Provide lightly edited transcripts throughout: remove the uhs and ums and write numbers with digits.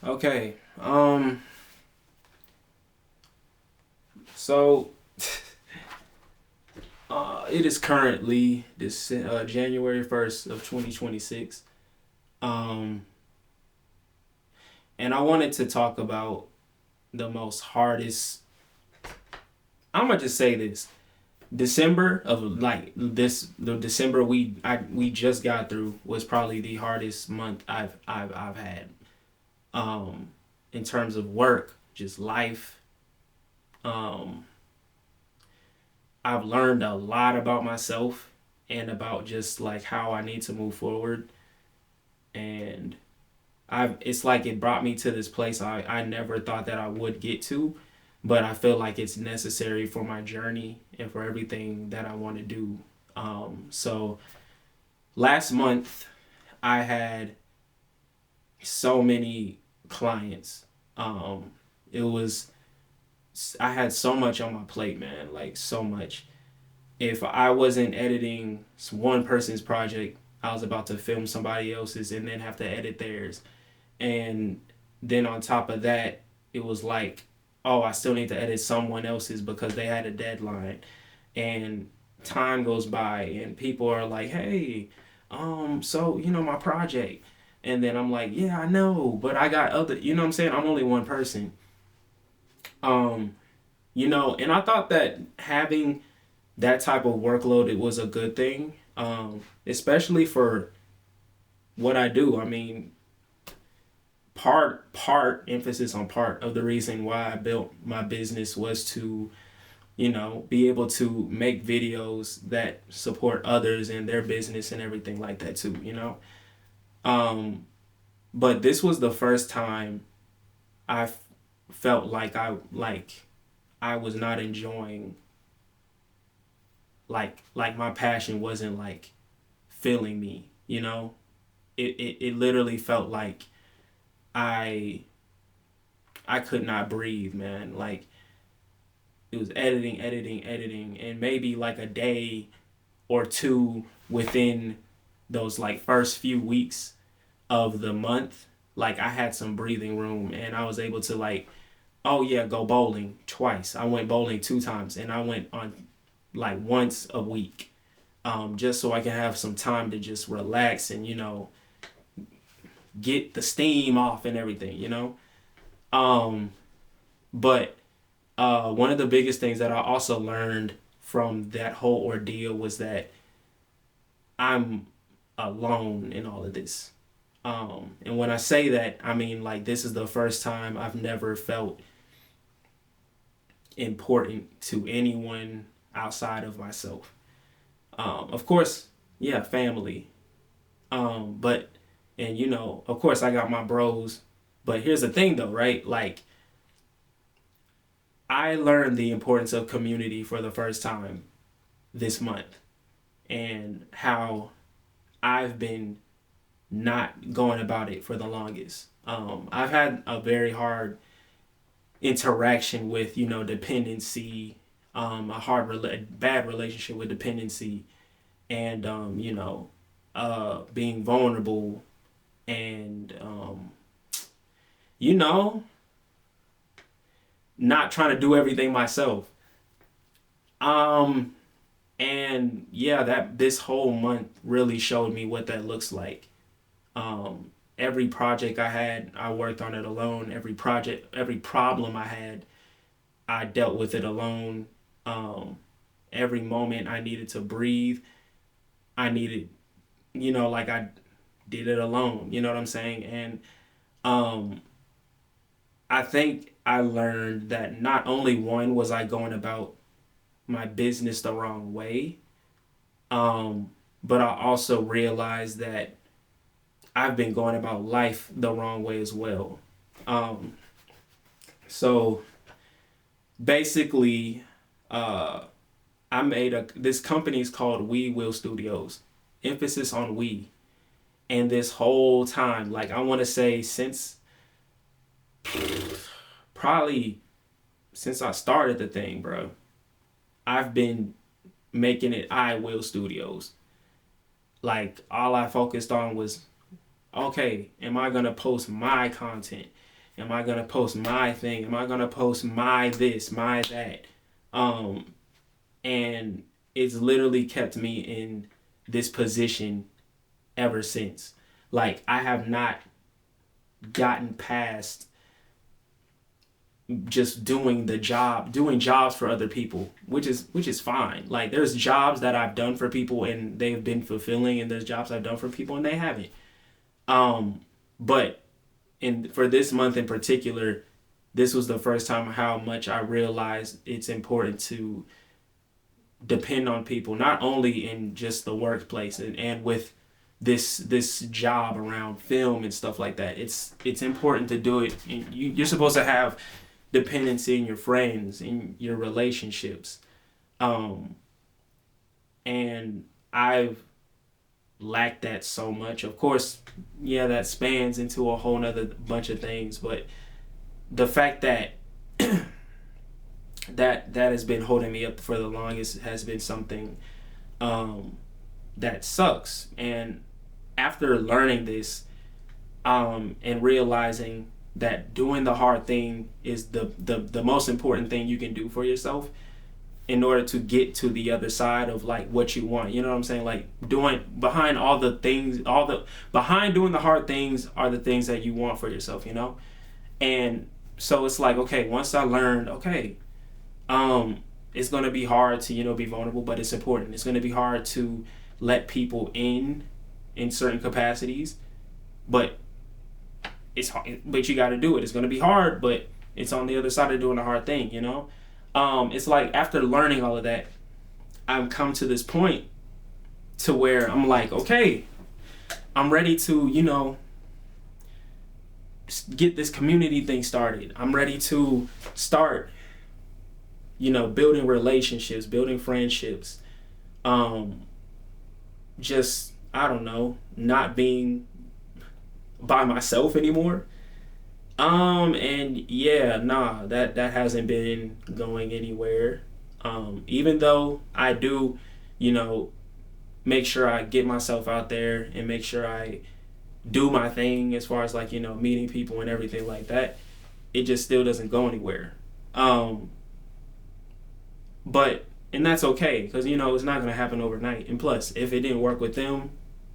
Okay. So it is currently this January 1st of 2026. Um, and I wanted to talk about the most hardest. I'm gonna just say this: December of like this, the December we just got through was probably the hardest month I've had. Um, in terms of work, just life. Um, I've learned a lot about myself and about just like how I need to move forward. And I've it's like it brought me to this place I never thought that I would get to, but I feel like it's necessary for my journey and for everything that I want to do. So last month I had so many clients. It was I had so much on my plate, man, like so much. If I wasn't editing one person's project, I was about to film somebody else's and then have to edit theirs. And then on top of that, it was like, oh, I still need to edit someone else's because they had a deadline. And time goes by and people are like, hey, so my project. And then I'm like, yeah, I know, but I got other, what I'm saying? I'm only one person. Um, and I thought that having that type of workload, it was a good thing, especially for what I do. I mean, part emphasis on part of the reason why I built my business was to be able to make videos that support others in their business and everything like that too. um but this was the first time felt like I was not enjoying, like my passion wasn't like filling me. It literally felt like I I could not breathe, man. Like it was editing, editing, editing, and maybe like a day or two within those like first few weeks of the month, like I had some breathing room and I was able to like, oh yeah, go bowling twice. I went bowling 2 times and I went on like once a week, just so I can have some time to just relax and get the steam off and everything. Um, but one of the biggest things that I also learned from that whole ordeal was that I'm alone in all of this. And when I say that, I mean like this is the first time I've never felt important to anyone outside of myself. Of course, yeah, family. But and of course I got my bros. But here's the thing though, right? Like I learned the importance of community for the first time this month and how I've been not going about it for the longest. I've had a very hard interaction with dependency, bad relationship with dependency, and being vulnerable, and you know not trying to do everything myself. Um, and yeah, that this whole month really showed me what that looks like. Every project I had, I worked on it alone. Every problem I had, I dealt with it alone. Um, every moment I needed to breathe, I needed, like I did it alone. You know what I'm saying? And um, I think I learned that not only one was I going about my business the wrong way, but I also realized that I've been going about life the wrong way as well. Um, so basically, uh, I made this company is called We Will Studios, emphasis on we. And this whole time, like I want to say since probably since I started the thing, bro, I've been making it I Will Studios. Like all I focused on was, okay, am I gonna post my content? Am I gonna post my thing? Am I gonna post my this, my that? Um, and it's literally kept me in this position ever since. Like I have not gotten past just doing jobs for other people, which is fine. Like there's jobs that I've done for people and they've been fulfilling, and there's jobs I've done for people and they haven't. But for this month in particular, this was the first time how much I realized it's important to depend on people, not only in just the workplace and with this job around film and stuff like that. It's important to do it. You're supposed to have dependency in your friends, in your relationships, um, and I've lacked that so much. Of course, yeah, that spans into a whole nother bunch of things, but the fact that that has been holding me up for the longest has been something um, that sucks. And after learning this and realizing that doing the hard thing is the most important thing you can do for yourself in order to get to the other side of like what you want. You know what I'm saying? Like doing behind all the things, all the behind doing the hard things are the things that you want for yourself, you know? And so it's like, okay, once I learned, okay, it's gonna be hard to, be vulnerable, but it's important. It's gonna be hard to let people in certain capacities, but it's hard, but you got to do it. It's gonna be hard, but it's on the other side of doing the hard thing, you know. It's like after learning all of that, I've come to this point to where I'm like, okay, I'm ready to, get this community thing started. I'm ready to start, building relationships, building friendships. Just, I don't know, not being by myself anymore. And yeah, nah, that hasn't been going anywhere. Even though I do, you know, make sure I get myself out there and make sure I do my thing as far as like, meeting people and everything like that, it just still doesn't go anywhere. Um, but and that's okay because it's not gonna happen overnight. And plus, if it didn't work with them,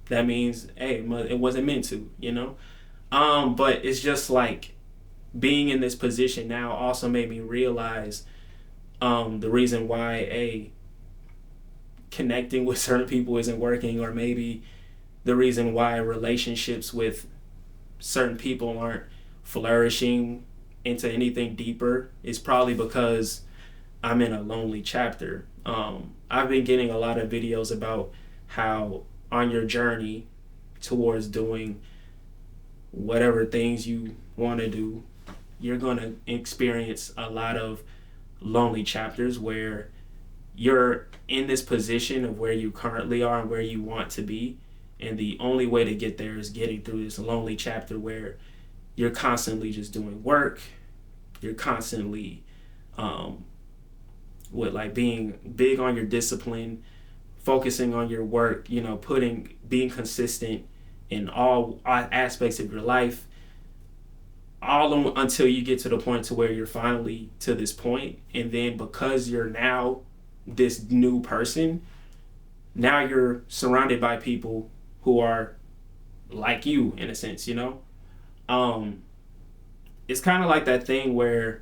that means hey, it wasn't meant to, But it's just like being in this position now also made me realize the reason why connecting with certain people isn't working, or maybe the reason why relationships with certain people aren't flourishing into anything deeper is probably because I'm in a lonely chapter. I've been getting a lot of videos about how on your journey towards doing whatever things you want to do, you're going to experience a lot of lonely chapters where you're in this position of where you currently are and where you want to be. And the only way to get there is getting through this lonely chapter where you're constantly just doing work. You're constantly with like being big on your discipline, focusing on your work, being consistent in all aspects of your life, until you get to the point to where you're finally to this point. And then because you're now this new person, now you're surrounded by people who are like you in a sense, um it's kind of like that thing where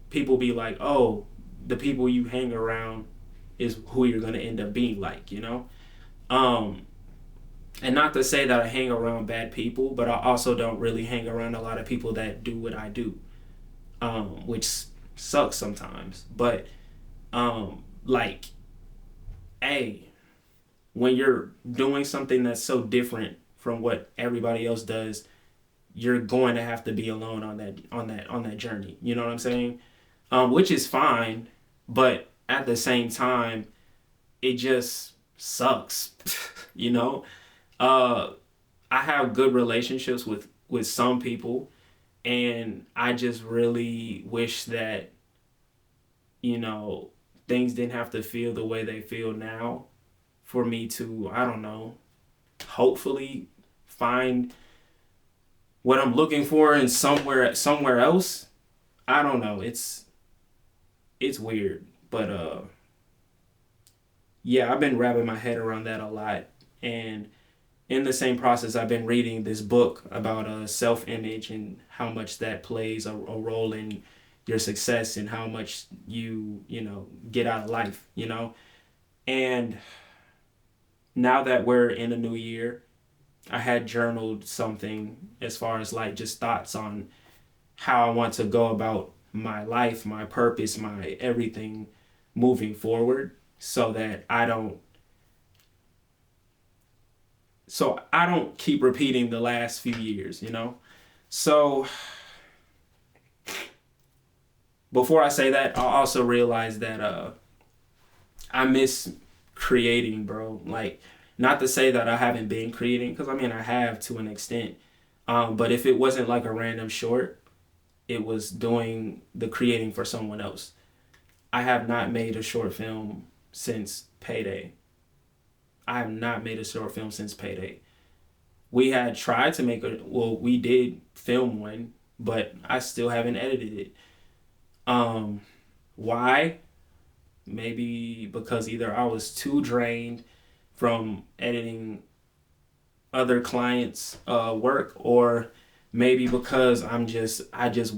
people be like, oh, the people you hang around is who you're going to end up being like, um and not to say that I hang around bad people, but I also don't really hang around a lot of people that do what I do, which sucks sometimes. But like, hey, when you're doing something that's so different from what everybody else does, you're going to have to be alone on that journey. You know what I'm saying? Which is fine, but at the same time, it just sucks. you know. I have good relationships with some people, and I just really wish that things didn't have to feel the way they feel now for me to, I don't know, hopefully find what I'm looking for in somewhere else. I don't know. It's weird, but yeah, I've been wrapping my head around that a lot, and in the same process, I've been reading this book about self-image and how much that plays a role in your success and how much you get out of life, and now that we're in a new year, I had journaled something as far as like just thoughts on how I want to go about my life, my purpose, my everything moving forward so that I don't keep repeating the last few years. So before I say that, I also realize that I miss creating, bro. Like, not to say that I haven't been creating, because I mean I have to an extent. But if it wasn't like a random short, it was doing the creating for someone else. I have not made a short film since Payday. I have not made a short film since Payday. We had tried to we did film one, but I still haven't edited it. Um, why? Maybe because either I was too drained from editing other clients' work, or maybe because I just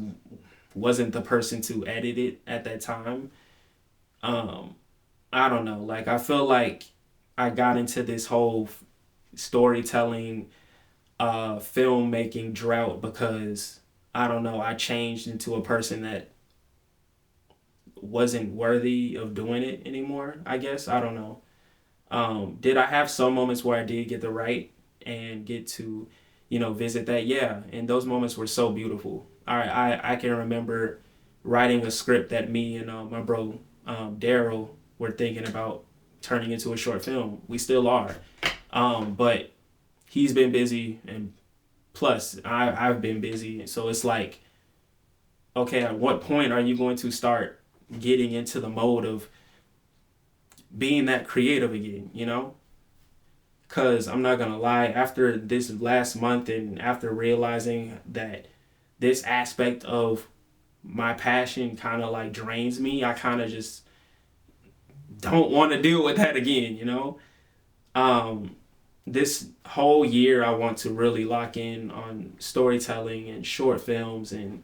wasn't the person to edit it at that time. Um, I don't know. Like, I feel like I got into this whole storytelling, filmmaking drought because I don't know. I changed into a person that wasn't worthy of doing it anymore. I guess I don't know. Did I have some moments where I did get the right and get to, visit that? Yeah, and those moments were so beautiful. I can remember writing a script that me and my bro Daryl were thinking about turning into a short film. We still are, but he's been busy, and plus I've been busy. So it's like, okay, at what point are you going to start getting into the mode of being that creative again? Because I'm not going to lie, after this last month and after realizing that this aspect of my passion kind of like drains me, I kind of just don't want to deal with that again. Um, this whole year, I want to really lock in on storytelling and short films and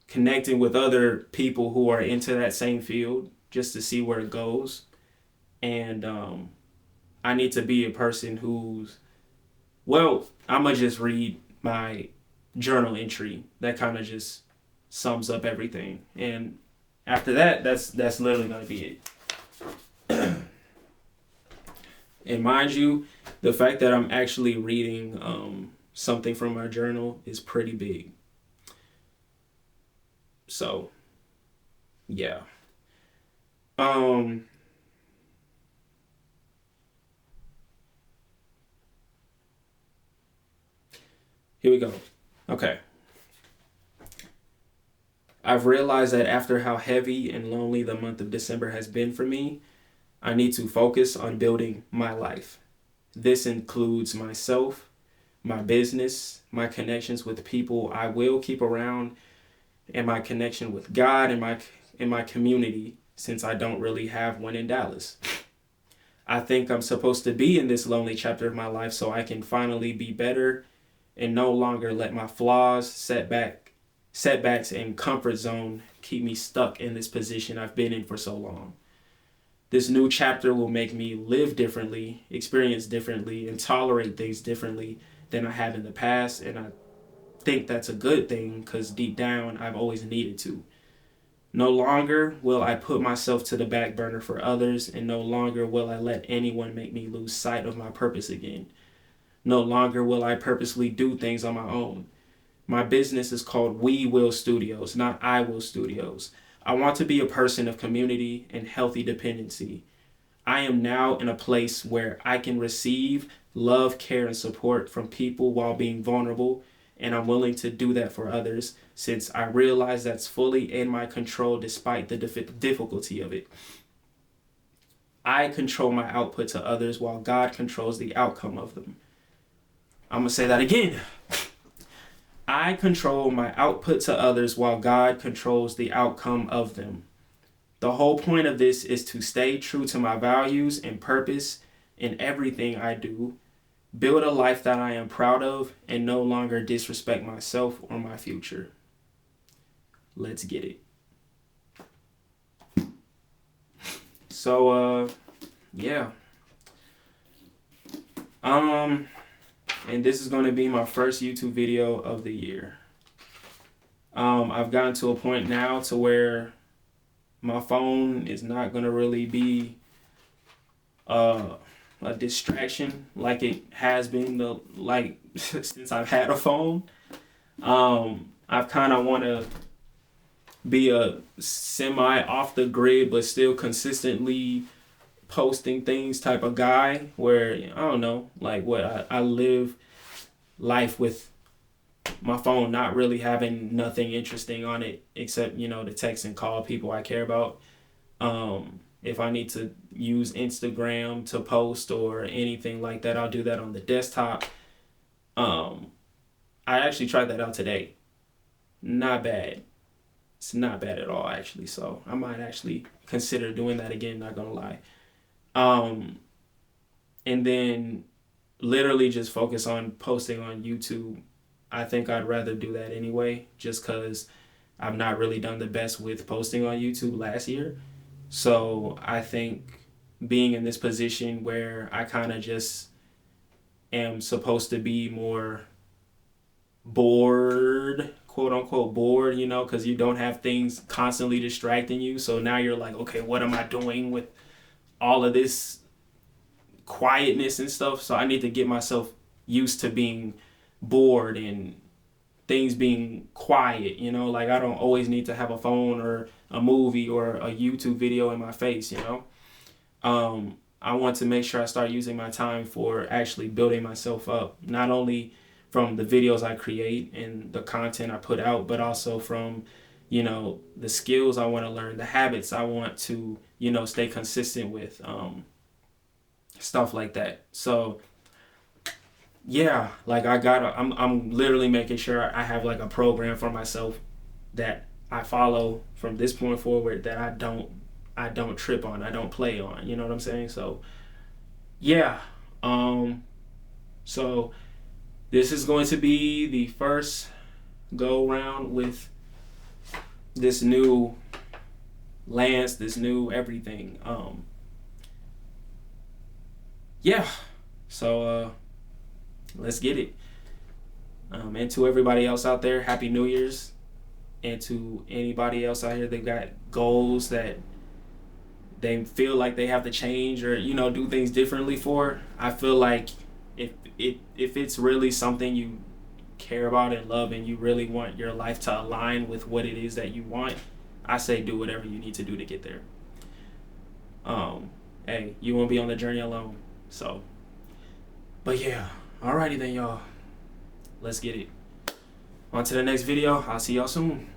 connecting with other people who are into that same field just to see where it goes. And I need to be a person who's, well, I'm going to just read my journal entry that kind of just sums up everything. And after that, that's literally going to be it. And mind you, the fact that I'm actually reading something from my journal is pretty big. So, yeah. Um, Here we go. Okay. I've realized that after how heavy and lonely the month of December has been for me, I need to focus on building my life. This includes myself, my business, my connections with people I will keep around, and my connection with God and my community, since I don't really have one in Dallas. I think I'm supposed to be in this lonely chapter of my life so I can finally be better and no longer let my flaws, setbacks, and comfort zone keep me stuck in this position I've been in for so long. This new chapter will make me live differently, experience differently, and tolerate things differently than I have in the past. And I think that's a good thing because deep down, I've always needed to. No longer will I put myself to the back burner for others, and no longer will I let anyone make me lose sight of my purpose again. No longer will I purposely do things on my own. My business is called We Will Studios, not I Will Studios. I want to be a person of community and healthy dependency. I am now in a place where I can receive love, care, and support from people while being vulnerable, and I'm willing to do that for others since I realize that's fully in my control despite the difficulty of it. I control my output to others while God controls the outcome of them. I'm going to say that again. I control my output to others while God controls the outcome of them. The whole point of this is to stay true to my values and purpose in everything I do, build a life that I am proud of, and no longer disrespect myself or my future. Let's get it. So, yeah. And this is going to be my first YouTube video of the year. I've gotten to a point now to where my phone is not going to really be a distraction like it has been since I've had a phone. I've kind of want to be a semi off the grid but still consistently posting things type of guy, where I don't know, like what I live life with my phone not really having nothing interesting on it except, to text and call people I care about. If I need to use Instagram to post or anything like that, I'll do that on the desktop. I actually tried that out today. Not bad. It's not bad at all, actually. So I might actually consider doing that again, not gonna lie. And then literally just focus on posting on YouTube. I think I'd rather do that anyway, just because I've not really done the best with posting on YouTube last year. So I think being in this position where I kind of just am supposed to be more bored, quote unquote bored, because you don't have things constantly distracting you. So now you're like, okay, what am I doing with all of this quietness and stuff? So I need to get myself used to being bored and things being quiet, like I don't always need to have a phone or a movie or a YouTube video in my face. I want to make sure I start using my time for actually building myself up, not only from the videos I create and the content I put out, but also from, the skills I want to learn, the habits I want to, stay consistent with, stuff like that. So yeah, like I'm literally making sure I have like a program for myself that I follow from this point forward, that I don't trip on, I don't play on, you know what I'm saying? So yeah. So this is going to be the first go round with this new Lance, this new everything. Yeah. So let's get it. And to everybody else out there, Happy New Year's. And to anybody else out here that got goals that they feel like they have to change or, do things differently for, I feel like if it's really something you care about and love and you really want your life to align with what it is that you want, I say do whatever you need to do to get there. Hey, you won't be on the journey alone. So, but yeah. Alrighty then, y'all. Let's get it. On to the next video. I'll see y'all soon.